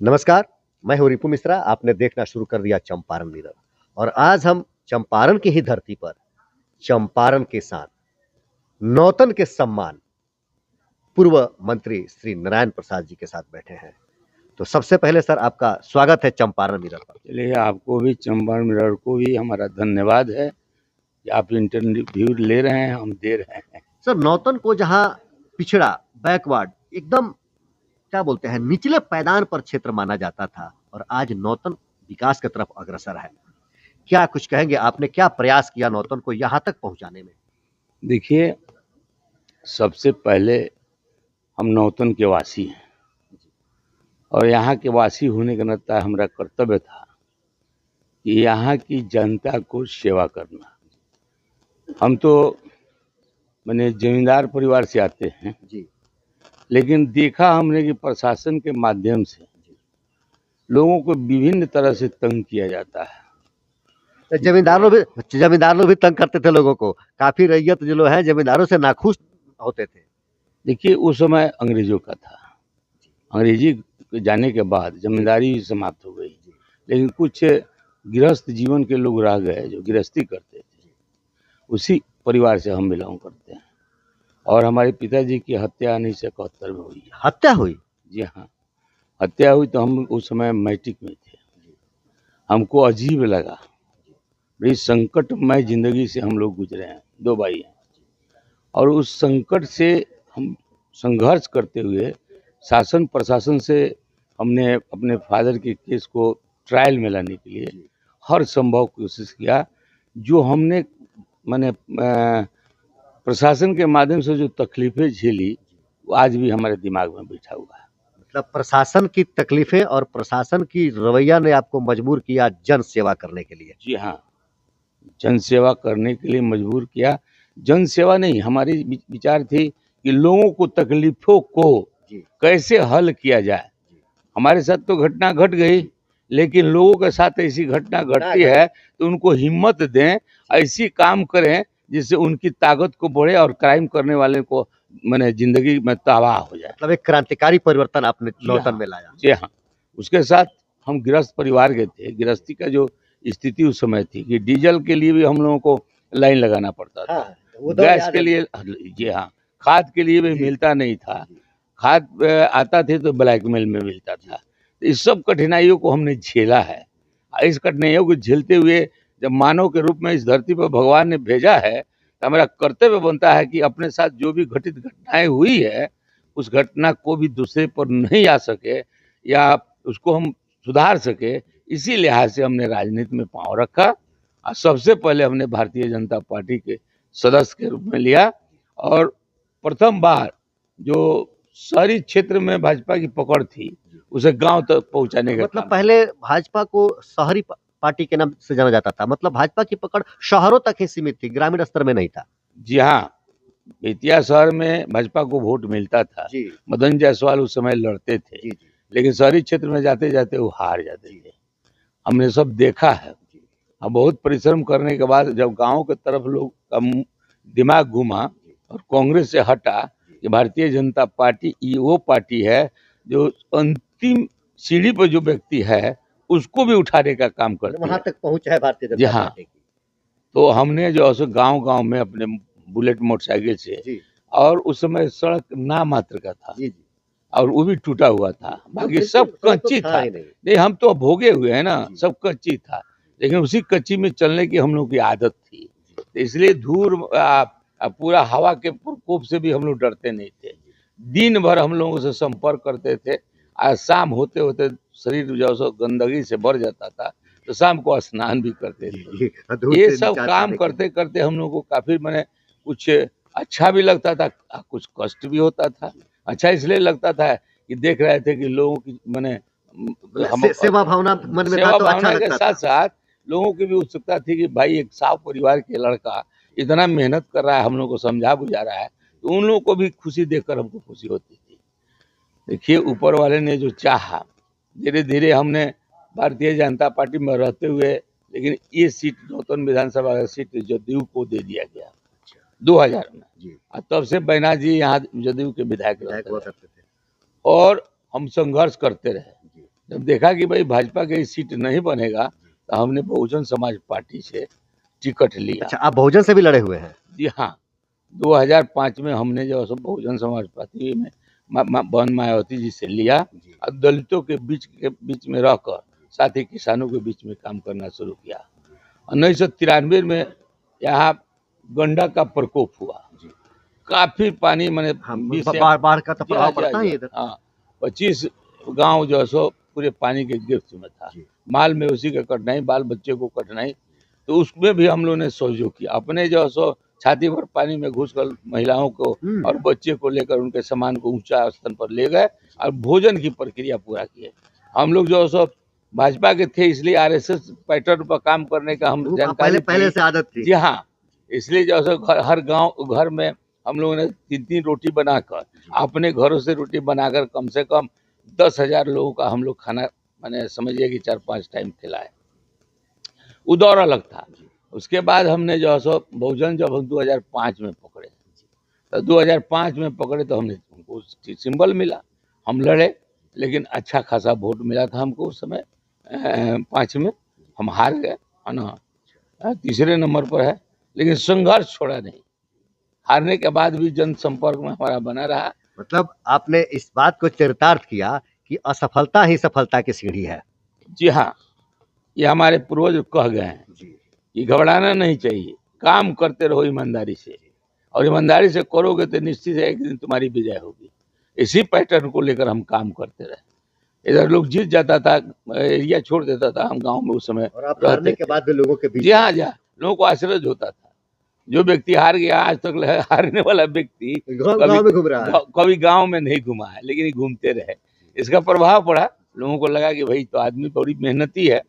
नमस्कार, मैं हूँ रिपु मिश्रा। आपने देखना शुरू कर दिया चंपारण मिरर और आज हम चंपारण की ही धरती पर चंपारण के साथ नौतन के सम्मान पूर्व मंत्री श्री नारायण प्रसाद जी के साथ बैठे हैं। तो सबसे पहले सर आपका स्वागत है चंपारण मिरर पर। चलिए, आपको भी चंपारण मिरर को भी हमारा धन्यवाद है कि आप इंटरव्यू ले रहे हैं, हम दे रहे हैं। सर नौतन को जहाँ पिछड़ा बैकवर्ड एकदम क्या बोलते हैं निचले पायदान पर क्षेत्र माना जाता था और आज नौतन विकास की तरफ अग्रसर है। क्या कुछ कहेंगे, आपने क्या प्रयास किया नौतन को यहाँ तक पहुँचाने में? देखिए, सबसे पहले हम नौतन के वासी हैं और यहाँ के वासी होने का नाता हमारा कर्तव्य था कि यहाँ की जनता को सेवा करना। हम तो मैंने जमींदार परिवार से आते हैं जी, लेकिन देखा हमने कि प्रशासन के माध्यम से लोगों को विभिन्न तरह से तंग किया जाता है। जमींदार लोग भी तंग करते थे लोगों को। काफी रैयत जो लोग हैं जमींदारों से नाखुश होते थे। देखिए, उस समय अंग्रेजों का था। अंग्रेजी के जाने के बाद जमींदारी समाप्त हो गई, लेकिन कुछ गृहस्थ जीवन के लोग रह गए जो गृहस्थी करते थे। उसी परिवार से हम बिलोंग करते हैं और हमारे पिताजी की हत्या 1971 में हुई। हत्या हुई? जी हाँ, हत्या हुई तो हम उस समय मैट्रिक में थे। हमको अजीब लगा, बड़ी संकटमय जिंदगी से हम लोग गुजरे हैं, दो भाई हैं, और उस संकट से हम संघर्ष करते हुए शासन प्रशासन से हमने अपने फादर के केस को ट्रायल में लाने के लिए हर संभव कोशिश किया। जो हमने मैंने प्रशासन के माध्यम से जो तकलीफें झेली वो आज भी हमारे दिमाग में बैठा हुआ है। मतलब प्रशासन की तकलीफें और प्रशासन की रवैया ने आपको मजबूर किया जन सेवा करने के लिए? जी हाँ, जन सेवा करने के लिए मजबूर किया। जन सेवा नहीं, हमारी विचार थी कि लोगों को तकलीफों को कैसे हल किया जाए। हमारे साथ तो घटना घट गई, लेकिन लोगों के साथ ऐसी घटना घटती है तो उनको हिम्मत दें, ऐसी काम करें जिससे उनकी ताकत को बढ़े और क्राइम करने वाले को मैंने जिंदगी में तबाह हो जाए। मतलब एक क्रांतिकारी परिवर्तन आपने नौतन में लाया। जी हाँ, उसके साथ हम गृहस्थ परिवार के थे। गृहस्थी का जो स्थिति उस समय थी कि डीजल के लिए भी हम लोगों को लाइन लगाना पड़ता था। गैस के लिए, जी हाँ, खाद के लिए भी मिलता नहीं था। खाद आता थे तो ब्लैकमेल में मिलता था। तो इस सब कठिनाइयों को हमने झेला है। इस कठिनाइयों को झेलते हुए जब मानव के रूप में इस धरती पर भगवान ने भेजा है तो हमारा कर्तव्य बनता है कि अपने साथ जो भी घटित घटनाएं हुई है उस घटना को भी दूसरे पर नहीं आ सके या उसको हम सुधार सके, इसी लिहाज से हमने राजनीति में पांव रखा और सबसे पहले हमने भारतीय जनता पार्टी के सदस्य के रूप में लिया। और प्रथम बार जो शहरी क्षेत्र में भाजपा की पकड़ थी उसे गांव तक पहुंचाने का मतलब पहले भाजपा को शहरी पार्टी के नाम से जाना जाता था, मतलब भाजपा की पकड़ शहरों तक ही सीमित थी, ग्रामीण स्तर में नहीं था। जी हाँ, बेतिया शहर में भाजपा को वोट मिलता था। मदन जायसवाल उस समय लड़ते थे, लेकिन शहरी क्षेत्र में जाते जाते वो हार जाते थे। हमने सब देखा है। अब बहुत परिश्रम करने के बाद जब गांव के तरफ लोग का दिमाग घूमा और कांग्रेस से हटा कि भारतीय जनता पार्टी ये वो पार्टी है जो अंतिम सीढ़ी पर जो व्यक्ति है उसको भी उठाने का काम करती है, वहां तक पहुंचा है भारतीय जनता पार्टी की। तो हमने जो है गांव-गांव में अपने बुलेट मोटरसाइकिल से, और उस समय सड़क ना मात्र का था और वो भी टूटा हुआ था, बाकी सब कच्ची था। नहीं, हम तो भोगे हुए हैं ना, सब कच्ची था, लेकिन उसी कच्ची में चलने की हम लोग की आदत थी, तो इसलिए धूल पूरा हवा के प्रकोप से भी हम लोग डरते नहीं थे। दिन भर हम लोगों से संपर्क करते थे। आज शाम होते होते शरीर जो है गंदगी से भर जाता था तो शाम को स्नान भी करते थे। ये सब काम करते करते हम लोग को काफी मैंने कुछ अच्छा भी लगता था, कुछ कष्ट भी होता था। अच्छा इसलिए लगता था कि देख रहे थे कि लोगों की मैंने सेवा भावना मन में था, तो अच्छा लगता था। साथ साथ लोगों की भी उत्सुकता थी कि भाई एक साफ परिवार के लड़का इतना मेहनत कर रहा है, हम लोग को समझा बुझा रहा है, तो उन लोगों को भी खुशी देखकर हमको खुशी होती थी। देखिए, ऊपर वाले ने जो चाहा, धीरे धीरे हमने भारतीय जनता पार्टी में रहते हुए, लेकिन ये सीट नौतन विधानसभा का सीट जदयू को दे दिया गया 2000 में। तब से बैना जी यहाँ जदयू के विधायक हुआ करते थे और हम संघर्ष करते रहे। जब देखा कि भाई भाजपा की सीट नहीं बनेगा तो हमने बहुजन समाज पार्टी से टिकट लिया। अच्छा, आप बहुजन से भी लड़े हुए हैं? जी हाँ, 2005 में हमने जो है बहुजन समाज पार्टी में बन मायावती जी से लिया और दलितों के बीच में रहकर साथ ही किसानों के बीच में काम करना शुरू किया। 1993 में यहाँ गंडक का प्रकोप हुआ, काफी पानी मैंने बाढ़ का तो प्रभाव पड़ता है इधर। हाँ, 25 गांव जो है सो पूरे पानी के गिरफ्त में था। माल में उसी का कठिनाई, बाल बच्चे को कठिनाई, तो उसमें भी हम लोगों ने सहयोग किया। अपने जो है सो छाती भर पानी में घुसकर महिलाओं को और बच्चे को लेकर उनके सामान को ऊंचा स्थान पर ले गए और भोजन की प्रक्रिया पूरा किए। हम लोग जो है सो भाजपा के थे, इसलिए आरएसएस पैटर्न पर काम करने का हम जानकारी पहले से आदत थी। जी हाँ, इसलिए जो है हर गांव घर में हम लोगों ने 3-3 रोटी बनाकर, अपने घरों से रोटी बनाकर कम से कम 10,000 लोगों का हम लोग खाना मैंने समझिए कि 4-5 टाइम खिलाए। वो दौर अलग था। उसके बाद हमने जो है सो बहुजन जब हम 2005 में पकड़े, तो 2005 में पकड़े तो हमने हमको सिंबल मिला, हम लड़े, लेकिन अच्छा खासा वोट मिला था हमको उस समय। 5 में हम हार गए, है ना, तीसरे नंबर पर है, लेकिन संघर्ष छोड़ा नहीं। हारने के बाद भी जनसंपर्क में हमारा बना रहा। मतलब आपने इस बात को चरितार्थ किया कि असफलता ही सफलता की सीढ़ी है। जी हाँ, ये हमारे पूर्वज कह गए हैं कि घबराना नहीं चाहिए, काम करते रहो ईमानदारी से, और ईमानदारी से करोगे तो निश्चित है एक दिन तुम्हारी विजय होगी। इसी पैटर्न को लेकर हम काम करते रहे। इधर लोग जीत जाता था, एरिया छोड़ देता था, हम गांव में उस समय और आप हारने के बाद भी लोगों के बीच। जी हाँ, लोगों को आश्चर्य होता था। जो व्यक्ति हार गया, आज तक हारने वाला व्यक्ति गांव में घूम रहा है, कभी गांव में नहीं घुमा है, लेकिन घूमते रहे। इसका प्रभाव पड़ा, लोगों को लगा कि भाई तो आदमी बड़ी मेहनती है।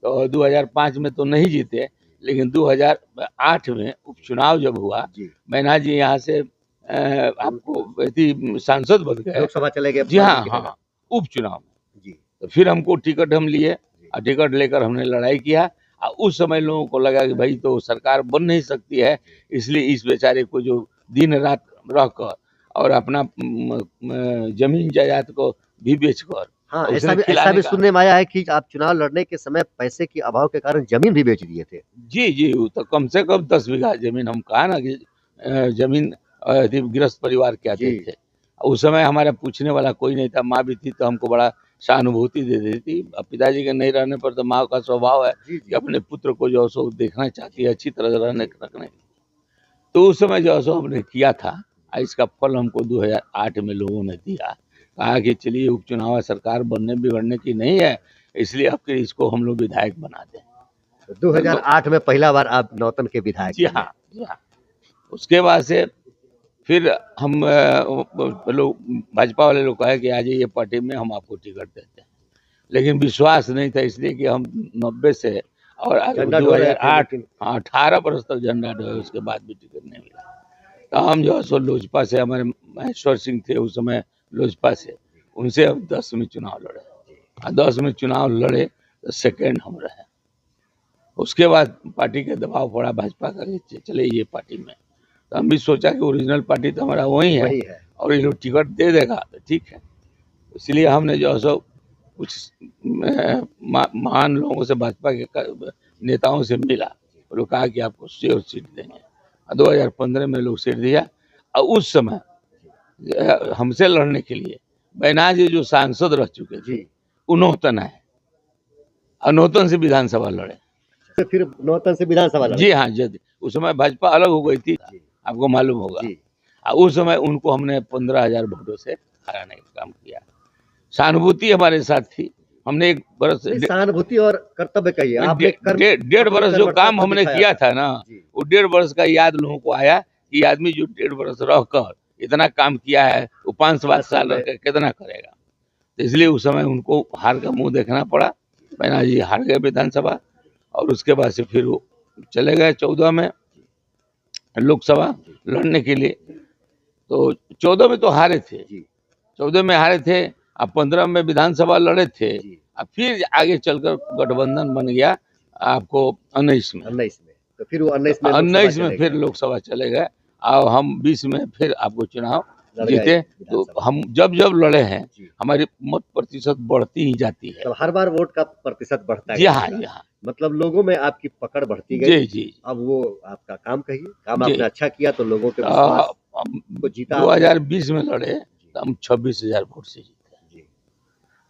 तो 2005 में तो नहीं जीते, लेकिन 2008 में उपचुनाव जब हुआ, मैना जी यहाँ से आपको सांसद बन गए, लोकसभा चले गए। जी हाँ, उपचुनाव में। तो फिर हमको टिकट हम लिए और टिकट लेकर हमने लड़ाई किया। और उस समय लोगों को लगा कि भाई तो सरकार बन नहीं सकती है, इसलिए इस बेचारे को जो दिन रात रहकर और अपना जमीन जायदाद को भी बेचकर, हाँ, ऐसा भी सुनने में आया है कि आप चुनाव लड़ने के समय पैसे के अभाव के कारण जमीन भी बेच दिए थे। जी, तो कम से कम 10 बीघा जमीन, हम कहा ना कि जमीन गृहस्थ परिवार के आते थे। उस समय हमारा पूछने वाला कोई नहीं था, माँ भी थी तो हमको बड़ा सहानुभूति दे देती। पिताजी के नहीं रहने पर तो माँ का स्वभाव है कि अपने पुत्र को जो सो देखना चाहती है, अच्छी तरह रखने। तो उस समय जो सो हमने किया था, इसका फल हमको 2008 में लोगों ने दिया। कहा कि चलिए उपचुनाव सरकार बनने बिगड़ने की नहीं है, इसलिए अब इसको हम लोग विधायक बना दें। 2008 में पहला बार आप नौतन के विधायक। जी हाँ। उसके बाद से फिर हम लोग भाजपा वाले लोग कहे कि आ जाइए पार्टी में, हम आपको टिकट देते हैं। लेकिन विश्वास नहीं था, इसलिए कि हम 90 से और 2008 18 वर्ष तक झंडा ढोए, उसके बाद भी टिकट नहीं मिला। तो हम जो है सो लोजपा से, हमारे महेश्वर सिंह थे उस समय लोजपा से, उनसे हम 10 में चुनाव लड़े। 10 में चुनाव लड़े तो सेकेंड हम रहे। उसके बाद पार्टी के दबाव पड़ा भाजपा का, चले ये पार्टी में। तो हम भी सोचा कि ओरिजिनल पार्टी तो हमारा वही है और ये लोग टिकट दे देगा तो ठीक है। इसलिए हमने जो है सो कुछ महान लोगों से, भाजपा के नेताओं से मिला, और कहा कि आपको श्योर सीट देंगे। 2015 में लोग सीट दिया। और उस समय हमसे लड़ने के लिए बैना जी जो सांसद रह चुके थे, नौतन है, और नौतन से विधानसभा लड़े। तो फिर नौतन से विधानसभा लड़े। जी हाँ, उस समय भाजपा अलग हो गई थी, आपको मालूम होगा। उस समय उनको हमने 15,000 वोटों से हराने का काम किया। सहानुभूति हमारे साथ थी। हमने 1 बरस सहानुभूति और कर्तव्य कहिए, आपने 1.5 बरस जो काम हमने किया था ना, वो 1.5 बरस का याद लोगों को आया कि आदमी जो 1.5 बरस रहकर इतना काम किया है, वो 5-7 साल रह कितना करेगा। तो इसलिए उस समय उनको हार का मुंह देखना पड़ा। मैना जी हार गए विधानसभा, और उसके बाद से फिर वो चले गए 14 में लोकसभा लड़ने के लिए। तो 14 में तो हारे थे, 14 में हारे थे, अब 15 में विधानसभा लड़े थे। अब फिर आगे चलकर गठबंधन बन गया आपको 19 में। तो फिर वो 19 में फिर लोकसभा चले गए, और हम 20 में फिर आपको चुनाव जीते। तो हम जब जब लड़े हैं जी। हमारी मत प्रतिशत बढ़ती ही जाती है। मतलब हर बार वोट का प्रतिशत बढ़ता जी हाँ, गया। जी हाँ। मतलब लोगों में आपकी पकड़ बढ़ती गई। जी, जी, अब वो आपका काम कहिए, काम जी। आपने अच्छा किया तो लोगों के विश्वास हम को जीता आपने। 2020 में लड़े जी, तो हम 26,000 वोट से जीते। जी,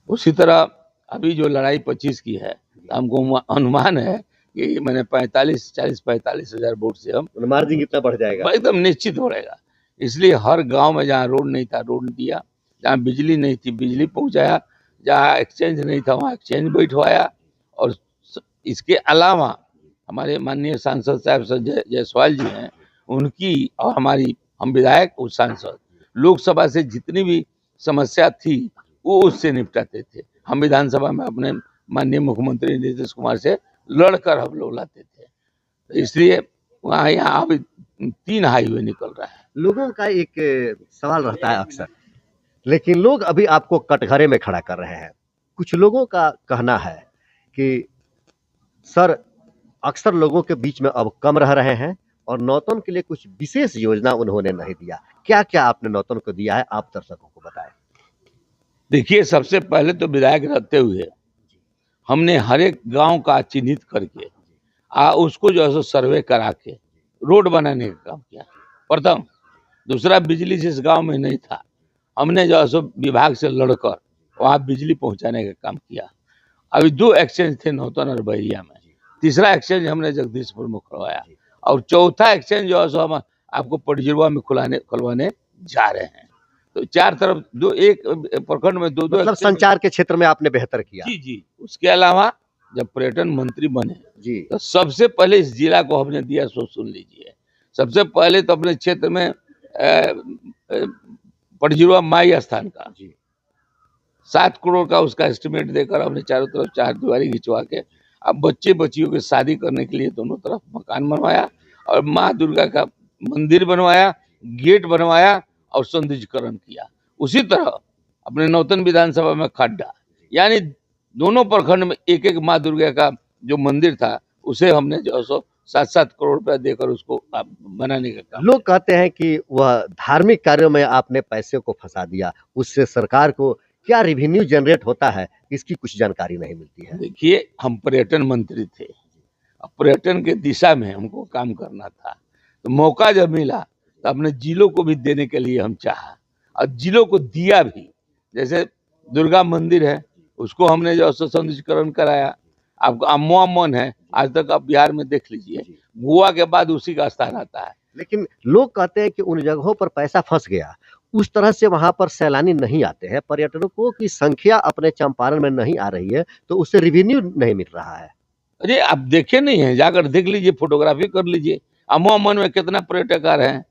उसी तरह अभी जो लड़ाई 25 की है जी। तो हमको अनुमान है कि मैंने 45,000 वोट से हम मतलब मार्जिन कितना बढ़ जाएगा? एकदम निश्चित हो रहेगा। इसलिए हर गांव में जहाँ रोड नहीं था रोड दिया, जहाँ बिजली नहीं थी बिजली पहुंचाया, जहाँ एक्सचेंज नहीं था वहाँ एक्सचेंज बैठवाया। और इसके अलावा हमारे माननीय सांसद साहब संजय जायसवाल जी हैं, उनकी और हमारी हम विधायक और सांसद लोकसभा से जितनी भी समस्या थी वो उससे निपटाते थे। हम विधानसभा में अपने माननीय मुख्यमंत्री नीतीश कुमार से लड़कर हम लोग लाते थे। तो इसलिए वहाँ यहाँ अभी 3 हाईवे निकल रहा है। लोगों का एक सवाल रहता है अक्सर, लेकिन लोग अभी आपको कटघरे में खड़ा कर रहे हैं। कुछ लोगों का कहना है कि सर, अक्सर लोगों के बीच में अब कम रह रहे हैं और नौतन के लिए कुछ विशेष योजना उन्होंने नहीं दिया। क्या-क्या आपने नौतन को दिया है, आप दर्शकों को बताएं। देखिए, सबसे पहले तो विधायक रहते हुए हमने हर एक गांव का चिन्हित करके उसको जो है सो सर्वे करा के रोड बनाने का काम किया प्रथम। दूसरा, बिजली जिस गांव में नहीं था हमने जो है सो विभाग से लड़कर वहाँ बिजली पहुंचाने का काम किया। अभी 2 एक्सचेंज थे नौतन और बहरिया में। तीसरा एक्सचेंज हमने जगदीशपुर में खुलवाया और चौथा एक्सचेंज जो है सो हम आपको पटजिरवा में खुलवाने जा रहे हैं। तो 4 तरफ एक प्रखंड में 2-2 मतलब संचार के क्षेत्र में आपने बेहतर किया। जी, जी। उसके अलावा जब पर्यटन मंत्री बने जी, तो सबसे पहले इस जिला को हमने दिया, सो सुन लीजिए। सबसे पहले तो अपने क्षेत्र में पटजिरवा माई स्थान का 7 करोड़ का उसका एस्टिमेट देकर हमने चारों तरफ 4 दीवारी खिंचवा के अब बच्चे बच्चियों की शादी करने के लिए दोनों तरफ मकान बनवाया और माँ दुर्गा का मंदिर बनवाया, गेट बनवाया और सौंदर्यीकरण किया। उसी तरह अपने नौतन विधानसभा में खड्डा, यानी दोनों प्रखंड में एक एक माँ दुर्गा का जो मंदिर था उसे हमने जो सो 7-7 करोड़ रुपया देकर उसको बनाने का काम। लोग कहते हैं कि वह धार्मिक कार्यों में आपने पैसे को फंसा दिया, उससे सरकार को क्या रेवेन्यू जनरेट होता है, इसकी कुछ जानकारी नहीं मिलती है। देखिए, हम पर्यटन मंत्री थे, अब पर्यटन के दिशा में हमको काम करना था, तो मौका जब मिला तो अपने जिलों को भी देने के लिए हम चाहा और जिलों को दिया भी। जैसे दुर्गा मंदिर है उसको हमने जो सौंदर्यीकरण कराया। आपको अम्मोआ मन है, आज तक आप बिहार में देख लीजिए, गोवा के बाद उसी का स्थान आता है। लेकिन लोग कहते हैं कि उन जगहों पर पैसा फंस गया, उस तरह से वहां पर सैलानी नहीं आते हैं, पर्यटकों की संख्या अपने चंपारण में नहीं आ रही है, तो उससे रेवेन्यू नहीं मिल रहा है। अरे आप देखे नहीं है, जाकर देख लीजिए, फोटोग्राफी कर लीजिए। अम्मोआ मन में कितना पर्यटक आ रहे हैं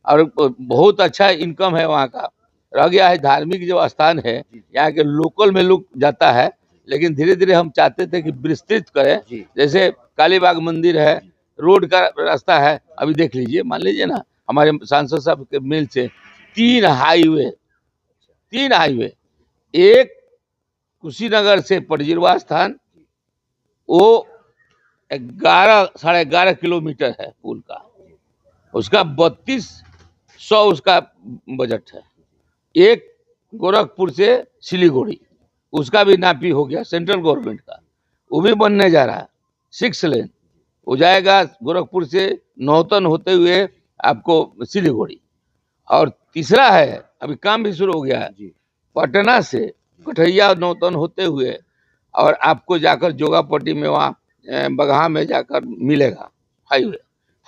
और बहुत अच्छा इनकम है वहाँ का। रह गया है धार्मिक जो स्थान है, यहाँ के लोकल में लोग जाता है, लेकिन धीरे धीरे हम चाहते थे कि विस्तृत करें। जैसे कालीबाग मंदिर है, रोड का रास्ता है, अभी देख लीजिए, मान लीजिए ना हमारे सांसद साहब के मेल से 3 हाईवे, एक कुशीनगर से पटजिरवा स्थान, वो 11-11.5 किलोमीटर है पुल का, उसका 3200 उसका बजट है। एक गोरखपुर से सिलीगुड़ी, उसका भी नापी हो गया सेंट्रल गवर्नमेंट का, वो भी बनने जा रहा है। 6 लेन हो जाएगा गोरखपुर से नौतन होते हुए आपको सिलीगुड़ी। और तीसरा है, अभी काम भी शुरू हो गया है, पटना से कठैया नौतन होते हुए और आपको जाकर जोगापट्टी में वहाँ बगहा में जाकर मिलेगा हाईवे,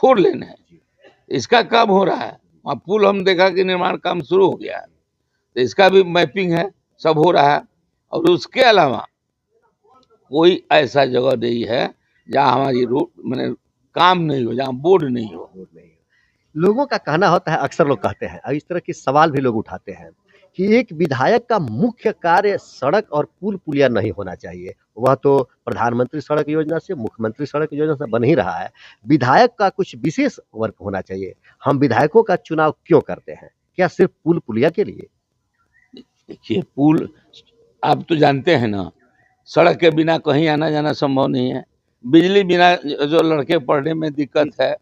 4 लेन है। इसका काम हो रहा है, वहाँ पुल हम देखा कि निर्माण काम शुरू हो गया है, तो इसका भी मैपिंग है, सब हो रहा है। और उसके अलावा कोई ऐसा जगह नहीं है जहाँ हमारी रोड मैंने काम नहीं हो, जहाँ बोर्ड नहीं हो। लोगों का कहना होता है, अक्सर लोग कहते हैं और इस तरह के सवाल भी लोग उठाते हैं कि एक विधायक का मुख्य कार्य सड़क और पुल पुलिया नहीं होना चाहिए। वह तो प्रधानमंत्री सड़क योजना से, मुख्यमंत्री सड़क योजना से बन ही रहा है। विधायक का कुछ विशेष वर्क होना चाहिए। हम विधायकों का चुनाव क्यों करते हैं? क्या सिर्फ पुल पुलिया के लिए? देखिए, पुल आप तो जानते हैं ना, सड़क के बिना कहीं आना जाना संभव नहीं है। बिजली बिना जो लड़के पढ़ने में दिक्कत है,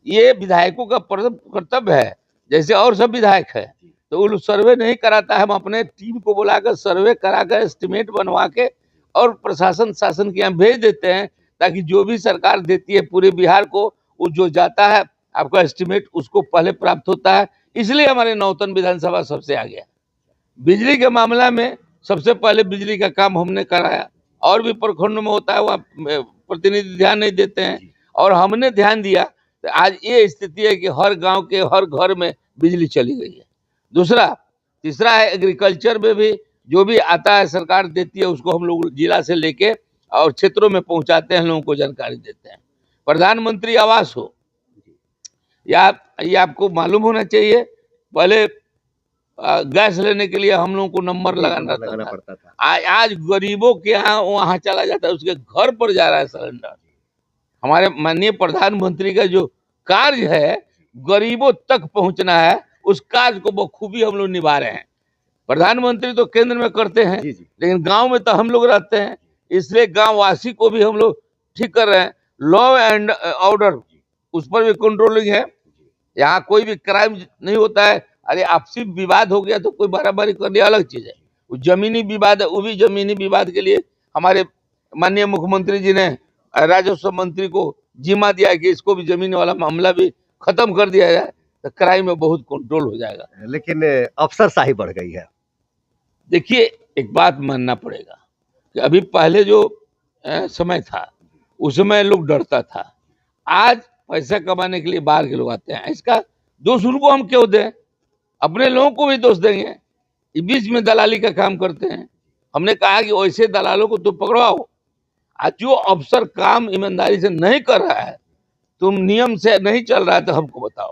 ये विधायकों का कर्तव्य है, जैसे और सब विधायक है। तो वो लोग सर्वे नहीं कराता है, हम अपने टीम को बुलाकर सर्वे कराकर एस्टिमेट बनवा के और प्रशासन शासन के यहाँ भेज देते हैं, ताकि जो भी सरकार देती है पूरे बिहार को, वो जो जाता है आपका एस्टिमेट उसको पहले प्राप्त होता है। इसलिए हमारे नौतन विधानसभा सबसे आगे है। बिजली के मामला में सबसे पहले बिजली का काम हमने कराया, और भी प्रखंडों में होता है वहाँ प्रतिनिधि ध्यान नहीं देते हैं, और हमने ध्यान दिया। तो आज ये स्थिति है कि हर गांव के हर घर में बिजली चली गई है। दूसरा तीसरा है एग्रीकल्चर में भी जो भी आता है सरकार देती है, उसको हम लोग जिला से लेके और क्षेत्रों में पहुंचाते हैं, लोगों को जानकारी देते हैं। प्रधानमंत्री आवास हो या ये आपको मालूम होना चाहिए, पहले गैस लेने के लिए हम लोगों को नंबर लगाना पड़ता था। आज गरीबों के यहाँ वहां चला जाता है, उसके घर पर जा रहा है सिलेंडर। हमारे माननीय प्रधानमंत्री का जो कार्य है गरीबों तक पहुंचना है, उस कार्य को बखूबी हम लोग निभा रहे हैं। प्रधानमंत्री तो केंद्र में करते हैं, लेकिन गांव में तो हम लोग रहते हैं, इसलिए गांव वासी को भी हम लोग ठीक कर रहे हैं। लॉ एंड ऑर्डर उस पर भी कंट्रोलिंग है, यहाँ कोई भी क्राइम नहीं होता है। अरे आपसी विवाद हो गया तो कोई बारी करनी अलग चीज है, वो जमीनी विवाद है, वो भी जमीनी विवाद के लिए हमारे माननीय मुख्यमंत्री जी ने राजस्व मंत्री को जिम्मा दिया कि इसको भी जमीन वाला मामला भी खत्म कर दिया जाए, तो क्राइम में बहुत कंट्रोल हो जाएगा। लेकिन अफसरशाही बढ़ गई है। देखिए एक बात मानना पड़ेगा कि अभी पहले जो समय था उस समय लोग डरता था, आज पैसा कमाने के लिए बाहर के लोग आते हैं। इसका दोष उनको हम क्यों दें, अपने लोगों को भी दोष देंगे। ये बीच में दलाली का काम करते हैं। हमने कहा कि वैसे दलालों को तो पकड़वाओ। आज जो अफसर काम ईमानदारी से नहीं कर रहा है, तुम नियम से नहीं चल रहा है, तो हमको बताओ।